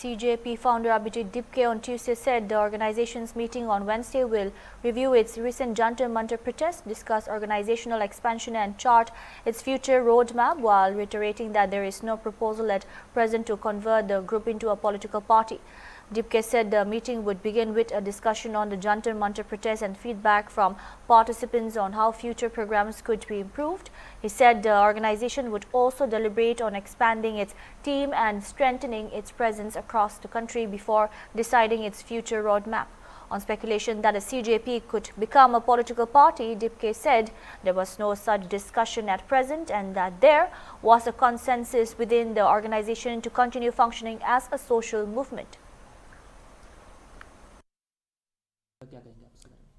CJP founder Abhijit Dipke on Tuesday said the organization's meeting on Wednesday will review its recent Jantar Mantar protest, discuss organizational expansion and chart its future roadmap, while reiterating that there is no proposal at present to convert the group into a political party. Dipke said the meeting would begin with a discussion on the Jantar Mantar protest and feedback from participants on how future programs could be improved. He said the organization would also deliberate on expanding its team and strengthening its presence across the country before deciding its future roadmap. On speculation that the CJP could become a political party, Dipke said there was no such discussion at present and that there was a consensus within the organization to continue functioning as a social movement.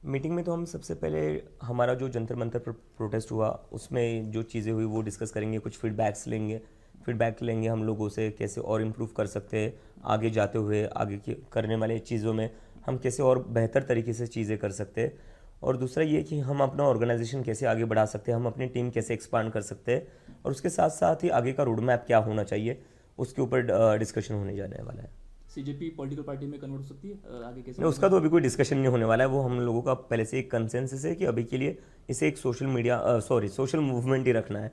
Meeting में तो हम सबसे पहले हमारा जो जंतर मंतर पर prostate हुआ उसमें जो चीज़ें हुई वो डिस्कस करेंगे, कुछ फीडबैक लेंगे हम लोगों से कैसे और इम्प्रूव कर सकते हैं, आगे जाते हुए आगे की करने वाले चीज़ों में हम कैसे और बेहतर तरीके से चीज़ें कर सकते हैं। और दूसरा ये कि हम अपना ऑर्गेनाइजेशन कैसे आगे बढ़ा सकते हैं, हम अपनी टीम कैसे एक्सपांड कर सकते हैं और उसके साथ साथ ही आगे का रोड मैप क्या होना चाहिए उसके ऊपर डिस्कशन होने जाने वाला है। सीजेपी पॉलिटिकल पार्टी में कन्वर्ट हो सकती है आगे कैसे? उसका तो अभी कोई डिस्कशन नहीं होने वाला है, वो हम लोगों का पहले से एक कंसेंसस है कि अभी के लिए इसे एक सोशल मूवमेंट ही रखना है।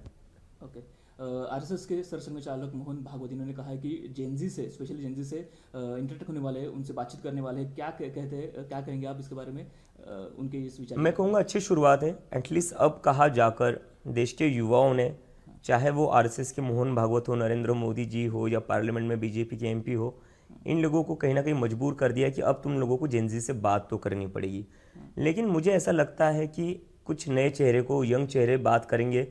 ओके। आरएसएस के सरसंघचालक मोहन भागवत इन्होंने कहा है कि जेनजी से स्पेशली जेनजी से इंटरेक्ट होने वाले, उनसे बातचीत करने वाले क्या कहते हैं, क्या कहेंगे आप इसके बारे में, उनके इस विचार? मैं कहूँगा अच्छी शुरुआत है। एटलीस्ट अब कहा जाकर देश के युवाओं ने, चाहे वो आरएसएस के मोहन भागवत हो, नरेंद्र मोदी जी हो या पार्लियामेंट में बीजेपी के एमपी हो, इन लोगों को कहीं ना कहीं मजबूर कर दिया कि अब तुम लोगों को जेनजी से बात तो करनी पड़ेगी। लेकिन मुझे ऐसा लगता है कि कुछ नए चेहरे को, यंग चेहरे बात करेंगे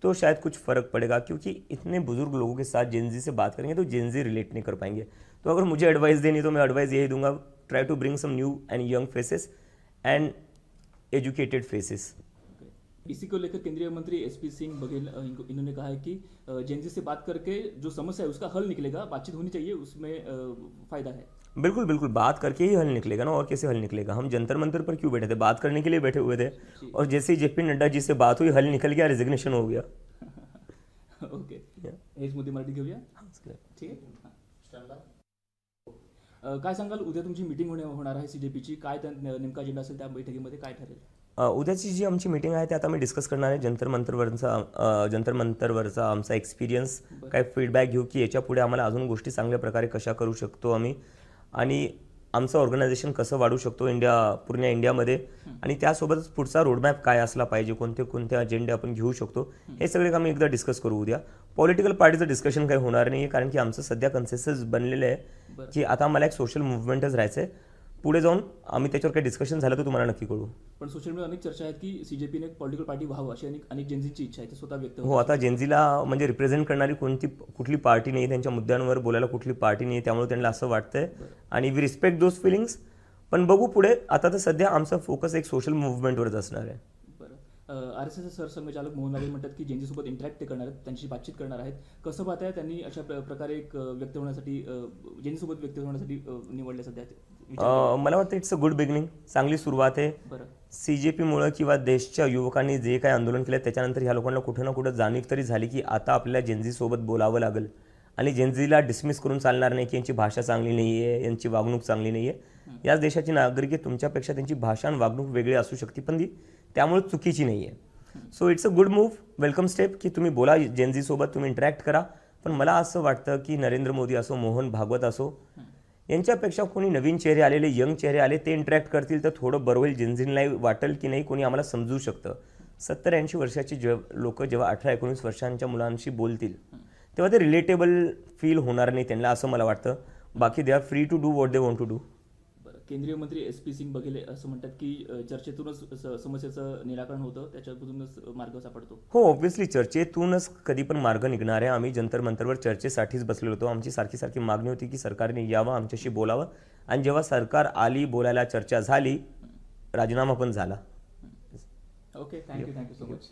तो शायद कुछ फ़र्क पड़ेगा, क्योंकि इतने बुजुर्ग लोगों के साथ जेनजी से बात करेंगे तो जेनजी रिलेट नहीं कर पाएंगे। तो अगर मुझे एडवाइस देनी तो मैं एडवाइस यही दूंगा, try to bring some new and young faces and educated faces. इसी को लेकर केंद्रीय मंत्री एसपी सिंह बघेल इन्होंने कहा है कि जेनजी से बात करके जो समस्या है उसका हल निकलेगा, बातचीत होनी चाहिए, उसमें फायदा है। बिल्कुल बिल्कुल, बात करके ही हल निकलेगा ना, और कैसे हल निकलेगा? हम जंतर मंतर पर क्यों बैठे थे? बात करने के लिए बैठे हुए थे, और जैसे ही जेपी नड्डा जी से बात हुई हल निकल गया, रेजिग्नेशन हो गया। ओके, हेच मुद्दे मराठी घेऊया, ठीक आहे। काय सांगाल, उद्या तुमची मीटिंग होणार आहे सीजेपीची, काय नेमका अजेंडा असेल त्या बैठकीमध्ये, काय ठरेल? उद्याची जी आमची मीटिंग आहे ते आता मी डिस्कस करणार आहे जंतर मंतरवरचा आमचा एक्सपिरियन्स, काय फीडबॅक घेऊ की याच्या पुढे आम्हाला अजून गोष्टी चांगल्या प्रकारे कशा करू शकतो आम्ही, आणि आमचं ऑर्गनायझेशन कसं वाढू शकतो पूर्ण इंडियामध्ये, आणि त्यासोबतच पुढचा रोडमॅप काय असला पाहिजे, कोणते अजेंडे आपण घेऊ शकतो, हे सगळे आम्ही एकदा डिस्कस करू उद्या। पॉलिटिकल पार्टीचं डिस्कशन काही होणार नाही आहे, कारण की आमचं सध्या कन्सेन्सस बनलेलं आहे की आता आम्हाला एक सोशल मूवमेंटच राहायचं आहे। पुढे जाऊन आम्ही त्याच्यावर काही डिस्कशन झालं तर तुम्हाला नक्की कळू। पण सोशल मीडिया अनेक चर्चा आहेत की सीजेपीने पॉलिटिकल पार्टी व्हावं अशी अनेक जेनजीची इच्छा आहे, ते स्वतः व्यक्त हो, आता जेनजीला म्हणजे रिप्रेझेंट करणारी कुठली पार्टी नाही, त्यांच्या मुद्द्यांवर बोलायला कुठली पार्टी नाही, त्यामुळे त्यांना असं वाटतंय, आणि वी रिस्पेक्ट दोज फिलिंग्स। पण बघू पुढे, आता तर सध्या आमचा फोकस एक सोशल मूवमेंटवरच असणार आहे। आरएसएस सरसंघचालक मोहन भागवत म्हणतात की जेनजी सोबत इंटरॅक्ट ते करणार आहेत, त्यांची बातचीत करणार आहेत। कसं पाहताय त्यांनी अशा प्रकारे एक व्यक्त होण्यासाठी, जेनजी सोबत व्यक्त होण्यासाठी निवडले सध्या? मला वाटतं इट्स अ गुड बिगिनिंग, चांगली सुरुवात आहे। सीजेपीमुळे किंवा देशच्या युवकांनी जे काही आंदोलन केलं त्याच्यानंतर ह्या लोकांना कुठे ना कुठे जाणीव तरी झाली की आता आपल्याला जेनजी सोबत बोलावं लागेल, आणि जेनजीला डिसमिस करून चालणार नाही की यांची भाषा चांगली नाही आहे, यांची वागणूक चांगली नाही आहे। याच देशाची नागरिक आहे, तुमच्यापेक्षा त्यांची भाषा आणि वागणूक वेगळी असू शकते, पण ती त्यामुळे चुकीची नाही आहे। So it's a good move, welcome step की तुम्ही बोला जेनजी सोबत, तुम्ही इंटरॅक्ट करा। पण मला असं वाटतं की नरेंद्र मोदी असो, मोहन भागवत असो, यांच्यापेक्षा कोणी नवीन चेहरे आलेले, यंग चेहरे आले, ते इंटरॅक्ट करतील तर थोडं बरं होईल। जेनजींना वाटेल की नाही कोणी आम्हाला समजू शकतं। 70-80 वर्षाची लोक जेव्हा 18-19 वर्षांच्या मुलांशी बोलतील तेव्हा ते रिलेटेबल फील होणार नाही त्यांना, असं मला वाटतं। बाकी they are free to do what they want to do. केंद्रीय मंत्री एसपी सिंग बघेल असं म्हणतात की चर्चेतूनच समस्येचं निराकरण होतं, त्याच्यातूनच मार्ग सापडतो। हो, ऑब्व्हियसली चर्चेतूनच कधी पण मार्ग निघणार आहे। आम्ही जंतर मंतरवर चर्चेसाठीच बसलेलो होतो। आमची सारखी मागणी होती की सरकारने यावं, आमच्याशी बोलावं, आणि जेव्हा सरकार आली, बोलायला चर्चा झाली, राजीनामा पण झाला। Okay, thank you so much.